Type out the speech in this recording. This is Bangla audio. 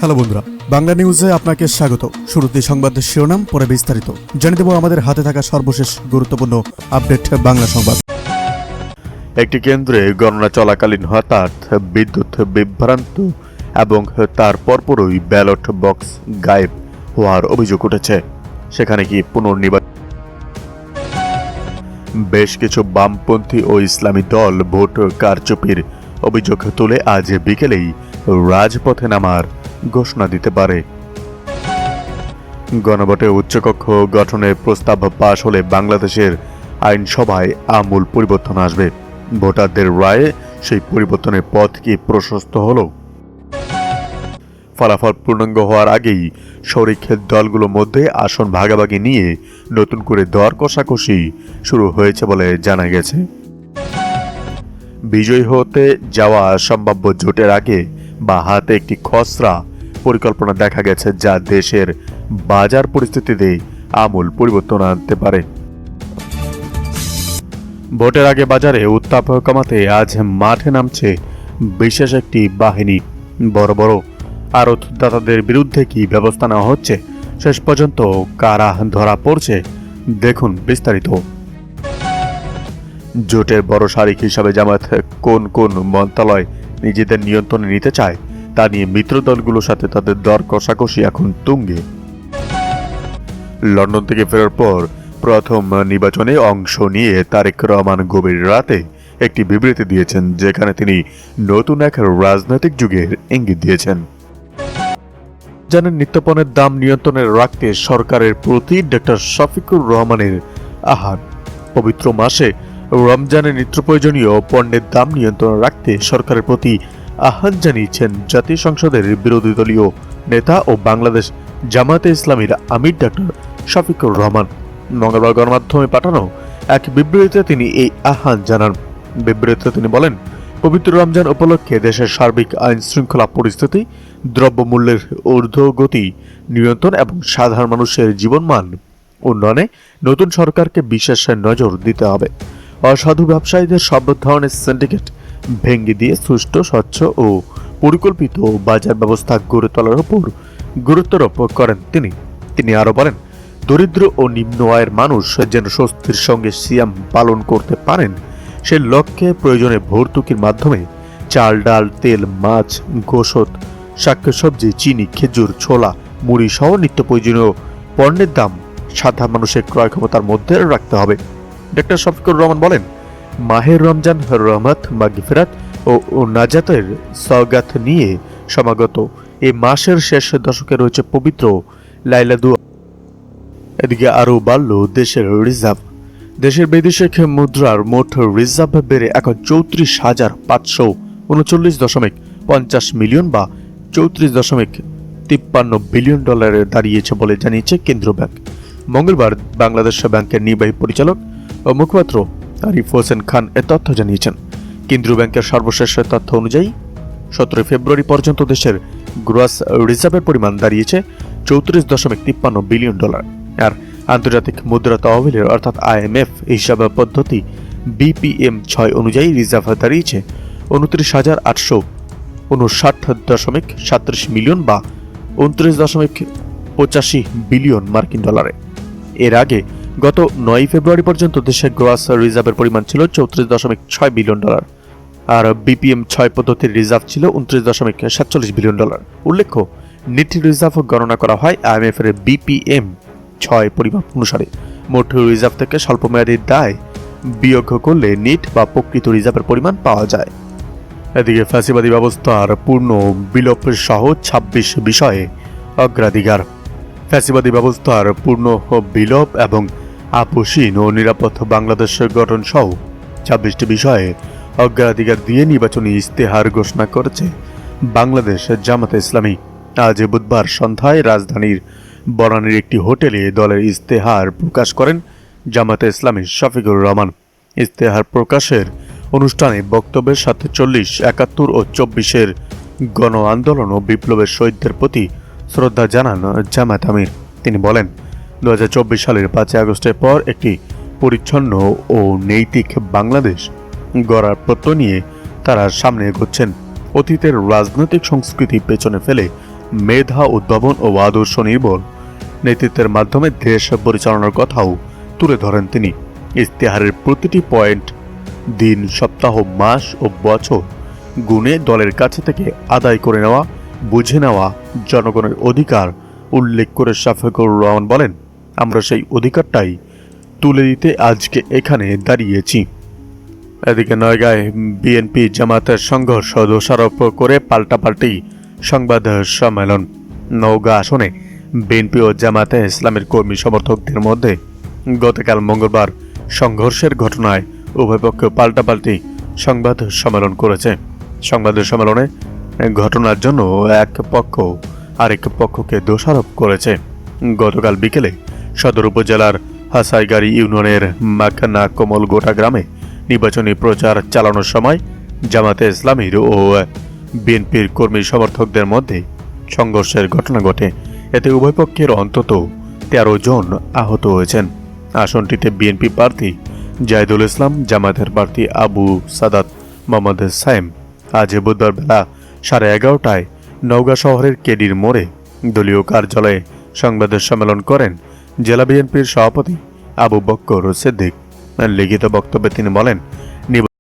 হ্যালো বন্ধুরা, বাংলা নিউজে আপনাকে স্বাগত। শুরুতে সংবাদের শিরোনাম, পরে বিস্তারিত জানিয়ে দেব আমাদের হাতে থাকা সর্বশেষ গুরুত্বপূর্ণ আপডেট বাংলা সংবাদ। একটি কেন্দ্রে গণনা চলাকালীন হঠাৎ বিদ্যুৎ বিভ্রান্ত এবং তার পরপরই ব্যালট বক্স গায়েব হওয়ার অভিযোগ উঠেছে। সেখানে কি পুনর্নির্বাচন? বেশ কিছু বামপন্থী ও ইসলামী দল ভোট কারচুপির অভিযোগ তুলে আজ বিকেলেই রাজপথে নামার ঘোষণা দিতে পারে। গণভোটে উচ্চকক্ষ গঠনের প্রস্তাব পাশ হলে বাংলাদেশের আইনসভায় আমূল পরিবর্তন আসবে। ভোটারদের রায়ে সেই পরিবর্তনের পথ কি প্রশস্ত হল? ফলাফল পূর্ণাঙ্গ হওয়ার আগেই শরিক দলগুলোর মধ্যে আসন ভাগাভাগি নিয়ে নতুন করে দর কষাকষি শুরু হয়েছে বলে জানা গেছে। বিজয়ী হতে যাওয়া সম্ভাব্য জোটের আগে বা হাতে একটি খসড়া পরিকল্পনা দেখা গেছে, যা দেশের বাজার পরিস্থিতিতে আমূল পরিবর্তন আনতে পারে। ভোটের আগে বাজারে উত্তাপ কমাতে আজ মাঠে নামছে বিশেষ একটি বাহিনী। বড় বড় আড়তদাতাদের বিরুদ্ধে কি ব্যবস্থা নেওয়া হচ্ছে, শেষ পর্যন্ত কারা ধরা পড়ছে, দেখুন বিস্তারিত। জোটের বড় শারিক হিসাবে জামায়াত কোন কোন মন্ত্রণালয় নিজেদের নিয়ন্ত্রণে নিতে চায় তা নিয়ে মিত্র দলগুলোর সাথে তাদের দর কষাকষি এখন তুঙ্গে। লন্ডন থেকে ফেরার পর প্রথম নির্বাচনে অংশ নিয়ে তারেক রহমান গভীর রাতে একটি বিবৃতি দিয়েছেন, যেখানে তিনি নতুন এক রাজনৈতিক যুগের ইঙ্গিত দিয়েছেন। জানেন, নিত্যপণ্যের দাম নিয়ন্ত্রণে রাখতে সরকারের প্রতি ডক্টর শফিকুর রহমানের আহ্বান। পবিত্র মাসে রমজানের নিত্য প্রয়োজনীয় পণ্যের দাম নিয়ন্ত্রণে রাখতে সরকারের প্রতি আহ্বান জানিয়েছেন জাতীয় সংসদের বিরোধী দলীয় নেতা ও বাংলাদেশ জামায়াতে ইসলামীর আমির ডক্টর শফিকুর রহমান। মঙ্গলবার গণমাধ্যমে পাঠানো এক বিবৃতিতে তিনি এই আহ্বান জানান। বিবৃতিতে তিনি বলেন, পবিত্র রমজান উপলক্ষে দেশের সার্বিক আইন শৃঙ্খলা পরিস্থিতি, দ্রব্যমূল্যের ঊর্ধ্বগতি নিয়ন্ত্রণ এবং সাধারণ মানুষের জীবনমান উন্নয়নে নতুন সরকারকে বিশেষ নজর দিতে হবে। অসাধু ব্যবসায়ীদের সব ধরনের সিন্ডিকেট ভেঙে দিয়ে সুষ্ঠু, স্বচ্ছ ও পরিকল্পিত বাজার ব্যবস্থা গড়ে তোলার উপর গুরুত্বারোপ করেন তিনি আরো বলেন, দরিদ্র ও নিম্ন আয়ের মানুষ যেন স্বস্তির সঙ্গে সিয়াম পালন করতে পারেন, সে লক্ষ্যে প্রয়োজনে ভর্তুকির মাধ্যমে চাল, ডাল, তেল, মাছ, গোশত, শাকসবজি, চিনি, খেজুর, ছোলা, মুড়ি সহ নিত্য প্রয়োজনীয় পণ্যের দাম সাধারণ মানুষের ক্রয় ক্ষমতার মধ্যে রাখতে হবে। ডক্টর শফিকুর রহমান বলেন, মাহের রমজান রহমত, মাগফিরাত ও নাজাতের সওগাত নিয়ে সমাগত এই মাসের শেষ দশকে রয়েছে পবিত্র লাইলাদু। এদিকে আরও বাড়ল দেশের রিজার্ভ। দেশের বৈদেশিক মুদ্রার মোট রিজার্ভ বেড়ে এখন 34,539.50 মিলিয়ন বা 34.53 বিলিয়ন ডলারে দাঁড়িয়েছে বলে জানিয়েছে কেন্দ্রীয় ব্যাংক। মঙ্গলবার বাংলাদেশ ব্যাংকের নির্বাহী পরিচালক ও মুখপাত্র আরিফ হোসেন খান এ তথ্য জানিয়েছেন। কেন্দ্রীয় ব্যাংকের সর্বশেষ তথ্য অনুযায়ী 17 ফেব্রুয়ারি পর্যন্ত দেশের গ্রস রিজার্ভের পরিমাণ দাঁড়িয়েছে 34.53 বিলিয়ন ডলার। আর আন্তর্জাতিক মুদ্রা তহবিলের অর্থাৎ IMF হিসাব পদ্ধতি BPM-6 অনুযায়ী রিজার্ভ দাঁড়িয়েছে 29,859.37 মিলিয়ন বা 29.85 বিলিয়ন মার্কিন ডলারে। এর আগে গত 9 ফেব্রুয়ারি পর্যন্ত দেশের গ্রস রিজার্ভের পরিমাণ ছিল 34.6 বিলিয়ন ডলার, আর BPM-6 পদ্ধতির রিজার্ভ ছিল 29.47 বিলিয়ন ডলার। উল্লেখ্য, নেট রিজার্ভ গণনা করা হয় IMF এর BPM-6 পরিমাপ অনুসারে। মোট রিজার্ভ থেকে স্বল্পমেয়াদী দায় বিয়োগ করলে নেট বা প্রকৃত রিজার্ভের পরিমাণ পাওয়া যায়। এদিকে ফ্যাসিবাদী ব্যবস্থার পূর্ণ বিলোপ সহ 26 বিষয়ে অগ্রাধিকার। ফ্যাসিবাদী ব্যবস্থার পূর্ণ বিলোপ এবং আপসীন ও নিরাপদ বাংলাদেশ গঠন সহ 26টি বিষয়ে অগ্রাধিকার দিয়ে নির্বাচনী ইস্তেহার ঘোষণা করেছে বাংলাদেশ জামায়াতে ইসলামী। আজ বুধবার সন্ধ্যায় রাজধানীর বনানীর একটি হোটেলে দলের ইস্তেহার প্রকাশ করেন জামায়াতে ইসলামীর শফিকুর রহমান। ইস্তেহার প্রকাশের অনুষ্ঠানে বক্তব্যের সাথে 40, 71 ও 24-এর গণ আন্দোলন ও বিপ্লবের শহীদদের প্রতি শ্রদ্ধা জানান জামায়াত আমির। তিনি বলেন, 2024 সালের 5 আগস্টের পর একটি পরিচ্ছন্ন ও নৈতিক বাংলাদেশ গড়ার প্রত্যয় নিয়ে তারা সামনে এগোচ্ছেন। অতীতের রাজনৈতিক সংস্কৃতি পেছনে ফেলে মেধা, উদ্ভাবন ও আদর্শ নির্ভর নেতৃত্বের মাধ্যমে দেশ পরিচালনার কথাও তুলে ধরেন তিনি। ইশতেহারের প্রতিটি পয়েন্ট দিন, সপ্তাহ, মাস ও বছর গুণে দলের কাছে থেকে আদায় করে নেওয়া, বুঝে নেওয়া জনগণের অধিকার উল্লেখ করে শফিকুর রহমান বলেন, আমরা সেই অধিকারটাই তুলে দিতে আজকে এখানে দাঁড়িয়েছি। এদিকে নয়গাঁয় বিএনপি জামাতের সংঘর্ষ দোষারোপ করে পাল্টাপাল্টি সংবাদ সম্মেলন। নওগাঁ আসনে বিএনপি ও জামাতে ইসলামের কর্মী সমর্থকদের মধ্যে গতকাল মঙ্গলবার সংঘর্ষের ঘটনায় উভয় পক্ষ পাল্টাপাল্টি সংবাদ সম্মেলন করেছে। সংবাদ সম্মেলনে ঘটনার জন্য এক পক্ষ আরেক পক্ষকে দোষারোপ করেছে। গতকাল বিকেলে সদর উপজেলার হাসাইগাড়ি ইউনিয়নের মাখানা কমলগোটা গ্রামে নির্বাচনী প্রচার চালানোর সময় জামাতে ইসলামীর ও বিএনপির কর্মী সমর্থকদের মধ্যে সংঘর্ষের ঘটনা ঘটে। এতে উভয় পক্ষের অন্তত 13 জন আহত হয়েছেন। আসনটিতে বিএনপি প্রার্থী জাহিদুল ইসলাম, জামাতের প্রার্থী আবু সাদাত মোহাম্মদ সাইম আজ বুধবার বেলা 11:30টায় নওগাঁ শহরের কেডির মোড়ে দলীয় কার্যালয়ে সংবাদ সম্মেলন করেন জেলা বিএনপির সভাপতি আবু বক্কর সিদ্দিক। লিখিত বক্তব্যে তিনি বলেন,